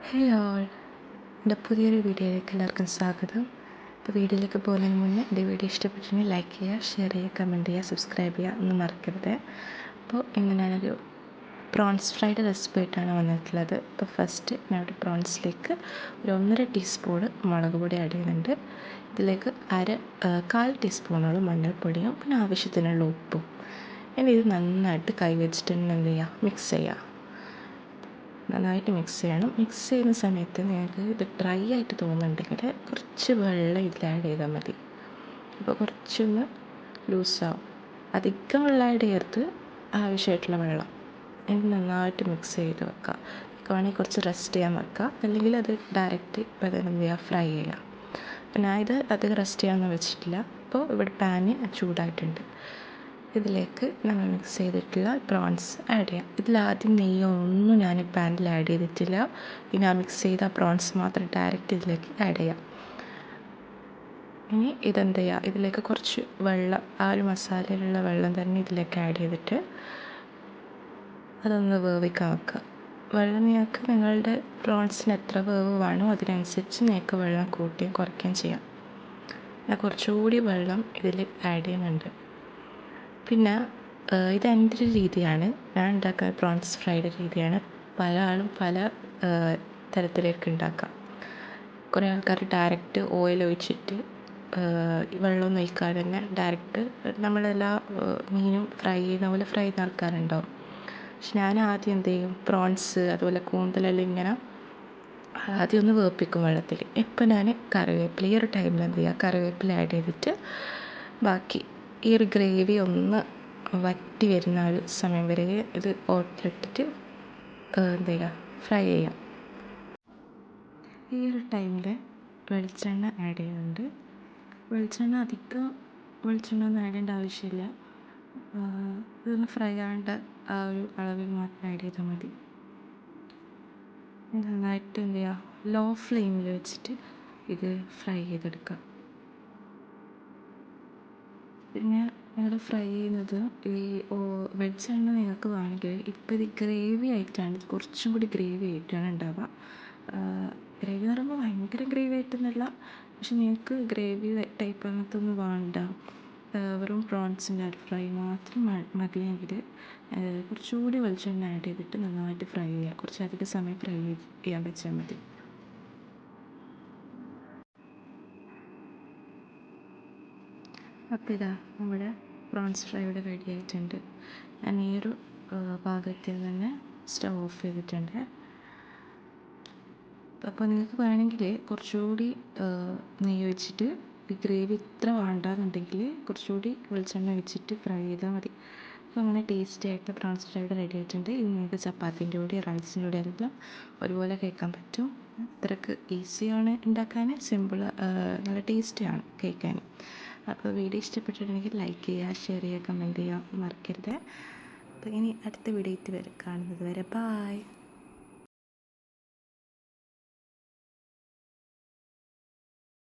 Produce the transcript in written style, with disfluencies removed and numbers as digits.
ഹേ all, എൻ്റെ പുതിയൊരു വീഡിയോയിലേക്ക് എല്ലാവർക്കും സ്വാഗതം. ഇപ്പോൾ വീഡിയോയിലേക്ക് പോകുന്നതിന് മുന്നേ എൻ്റെ വീഡിയോ ഇഷ്ടപ്പെട്ടിട്ടുണ്ടെങ്കിൽ ലൈക്ക് ചെയ്യുക, ഷെയർ ചെയ്യുക, കമൻറ്റ് ചെയ്യുക, സബ്സ്ക്രൈബ് ചെയ്യുക ഒന്നും മറക്കരുത്. അപ്പോൾ ഇന്ന് ഞാനൊരു പ്രോൺസ് ഫ്രൈഡ് റെസിപ്പി ആയിട്ടാണ് വന്നിട്ടുള്ളത്. അപ്പോൾ ഫസ്റ്റ് ഞാനൊരു പ്രോൺസിലേക്ക് ഒരു 1.5 ടീസ്പൂൺ മുളക് പൊടി ആഡ് ചെയ്യുന്നുണ്ട്. ഇതിലേക്ക് 1/4 ടീസ്പൂണോളം മഞ്ഞൾപ്പൊടിയും പിന്നെ ആവശ്യത്തിനുള്ള ഉപ്പും. ഇനി ഇത് നന്നായിട്ട് കൈ വെച്ചിട്ട് എന്ത് ചെയ്യുക, മിക്സ് ചെയ്യുക. നന്നായിട്ട് മിക്സ് ചെയ്യണം. മിക്സ് ചെയ്യുന്ന സമയത്ത് നിങ്ങൾക്ക് ഇത് ഡ്രൈ ആയിട്ട് തോന്നുന്നുണ്ടെങ്കിൽ കുറച്ച് വെള്ളം ഇതിൽ ആഡ് ചെയ്താൽ മതി. അപ്പോൾ കുറച്ചൊന്ന് ലൂസാവും. അധികം വെള്ളം ആഡ് ചെയ്യരുത്, ആവശ്യമായിട്ടുള്ള വെള്ളം. ഇത് നന്നായിട്ട് മിക്സ് ചെയ്ത് വെക്കുക. വേണമെങ്കിൽ കുറച്ച് റെസ്റ്റ് ചെയ്യാൻ വെക്കുക, അല്ലെങ്കിൽ അത് ഡയറക്റ്റ് ഇപ്പോൾ തന്നെ എന്ത് ചെയ്യുക, ഫ്രൈ ചെയ്യുക. അപ്പോൾ ഞാൻ ഇത് അധികം റെസ്റ്റ് ചെയ്യാനൊന്നും വെച്ചിട്ടില്ല. അപ്പോൾ ഇവിടെ പാന് ചൂടായിട്ടുണ്ട്. ഇതിലേക്ക് നമ്മൾ മിക്സ് ചെയ്തിട്ടുള്ള പ്രോൺസ് ആഡ് ചെയ്യാം. ഇതിലാദ്യം നെയ്യൊന്നും ഞാൻ പാനിൽ ആഡ് ചെയ്തിട്ടില്ല. പിന്നെ ആ മിക്സ് ചെയ്ത പ്രോൺസ് മാത്രം ഡയറക്റ്റ് ഇതിലേക്ക് ആഡ് ചെയ്യാം. ഇനി ഇതെന്ത് ചെയ്യുക, ഇതിലേക്ക് കുറച്ച് വെള്ളം, ആ ഒരു മസാലയിലുള്ള വെള്ളം തന്നെ ഇതിലേക്ക് ആഡ് ചെയ്തിട്ട് അതൊന്ന് വേവിക്കാൻ വെക്കുക. വെള്ളം നിങ്ങൾക്ക് നിങ്ങളുടെ പ്രോൺസിന് എത്ര വേവ് വേണോ അതിനനുസരിച്ച് നിങ്ങൾക്ക് വെള്ളം കൂട്ടുകയും കുറയ്ക്കുകയും ചെയ്യാം. ഞാൻ കുറച്ചുകൂടി വെള്ളം ഇതിൽ ആഡ് ചെയ്യുന്നുണ്ട്. പിന്നെ ഇതെൻ്റെ ഒരു രീതിയാണ്, ഞാൻ ഉണ്ടാക്കുന്ന പ്രോൺസ് ഫ്രൈഡ് രീതിയാണ്. പല ആളും പല തരത്തിലേക്ക് ഉണ്ടാക്കാം. കുറേ ആൾക്കാർ ഡയറക്റ്റ് ഓയിൽ ഒഴിച്ചിട്ട് വെള്ളമൊന്നും ഒഴിക്കാതെ തന്നെ ഡയറക്റ്റ് നമ്മളെല്ലാ മീനും ഫ്രൈ ചെയ്യുന്ന പോലെ ഫ്രൈ ചെയ്യുന്ന ആൾക്കാരുണ്ടാവും. പക്ഷെ ഞാൻ ആദ്യം എന്ത് ചെയ്യും, പ്രോൺസ് അതുപോലെ കൂന്തലെല്ലാം ഇങ്ങനെ ആദ്യം ഒന്ന് വേപ്പിക്കും വെള്ളത്തിൽ. ഇപ്പം ഞാൻ കറിവേപ്പില ഈ ഒരു ടൈമിൽ എന്ത് ചെയ്യുക, കറിവേപ്പില ആഡ് ചെയ്തിട്ട് ബാക്കി ഈ ഒരു ഗ്രേവി ഒന്ന് വറ്റി വരുന്ന ഒരു സമയം വരെ ഇത് ഓട്ടിലിട്ടിട്ട് എന്ത് ചെയ്യുക, ഫ്രൈ ചെയ്യാം. ഈ ഒരു ടൈമിൽ വെളിച്ചെണ്ണ ആഡ് ചെയ്യുന്നുണ്ട്. വെളിച്ചെണ്ണ ഒന്നും ആഡ് ചെയ്യേണ്ട ആവശ്യമില്ല. ഇതൊന്ന് ഫ്രൈ ആവേണ്ട ആ ഒരു അളവിൽ മാത്രം ആഡ് ചെയ്താൽ മതി. നന്നായിട്ട് എന്ത് ചെയ്യുക, ലോ ഫ്ലെയിമിൽ വെച്ചിട്ട് ഇത് ഫ്രൈ ചെയ്തെടുക്കുക. പിന്നെ ഞങ്ങൾ ഫ്രൈ ചെയ്യുന്നത് ഈ വെളിച്ചെണ്ണ നിങ്ങൾക്ക് വേണമെങ്കിൽ ഇപ്പോൾ ഇത് ഗ്രേവി ആയിട്ടാണ്, കുറച്ചും കൂടി ഗ്രേവി ആയിട്ടാണ് ഉണ്ടാവുക. ഗ്രേവി എന്ന് പറയുമ്പോൾ ഭയങ്കര ഗ്രേവി ആയിട്ടൊന്നുമല്ല, പക്ഷെ നിങ്ങൾക്ക് ഗ്രേവി ടൈപ്പ് അങ്ങനത്തെ ഒന്നും വേണ്ട, വെറും പ്രോൺസിൻ്റെ ഫ്രൈ മാത്രം മതിയെങ്കിൽ കുറച്ചുകൂടി വെളിച്ചെണ്ണ ആഡ് ചെയ്തിട്ട് നന്നായിട്ട് ഫ്രൈ ചെയ്യുക. കുറച്ചധികം സമയം ഫ്രൈ ചെയ്യാൻ വെച്ചാൽ മതി. അപ്പോൾ ഇതാ നമ്മുടെ പ്രോൺസ് ഫ്രൈ ഇവിടെ റെഡി ആയിട്ടുണ്ട്. ഞാൻ ഈ ഒരു പാകത്തിൽ തന്നെ സ്റ്റവ് ഓഫ് ചെയ്തിട്ടുണ്ട്. അപ്പോൾ നിങ്ങൾക്ക് വേണമെങ്കിൽ കുറച്ചുകൂടി നെയ്യ് ഒഴിച്ചിട്ട് ഈ ഗ്രേവി ഇത്ര വേണ്ടാന്നുണ്ടെങ്കിൽ കുറച്ചുകൂടി വെളിച്ചെണ്ണ ഒഴിച്ചിട്ട് ഫ്രൈ ചെയ്താൽ മതി. അപ്പോൾ അങ്ങനെ ടേസ്റ്റി ആയിട്ട് പ്രോൺസ് ഫ്രൈ ഇവിടെ റെഡി ആയിട്ടുണ്ട്. ഇത് നിങ്ങൾക്ക് ചപ്പാത്തിൻ്റെ കൂടെ റൈസിൻ്റെ കൂടെ എല്ലാം ഒരുപോലെ കഴിക്കാൻ പറ്റും. അത്രയ്ക്ക് ഈസിയാണ് ഉണ്ടാക്കാൻ, സിമ്പിൾ, നല്ല ടേസ്റ്റിയാണ് കഴിക്കാൻ. അപ്പോൾ വീഡിയോ ഇഷ്ടപ്പെട്ടിട്ടുണ്ടെങ്കിൽ ലൈക്ക് ചെയ്യുക, ഷെയർ ചെയ്യുക, കമൻറ്റ് ചെയ്യുക മറക്കരുത്. അപ്പോൾ ഇനി അടുത്ത വീഡിയോ കാണുന്നത് വരെ ബായ്.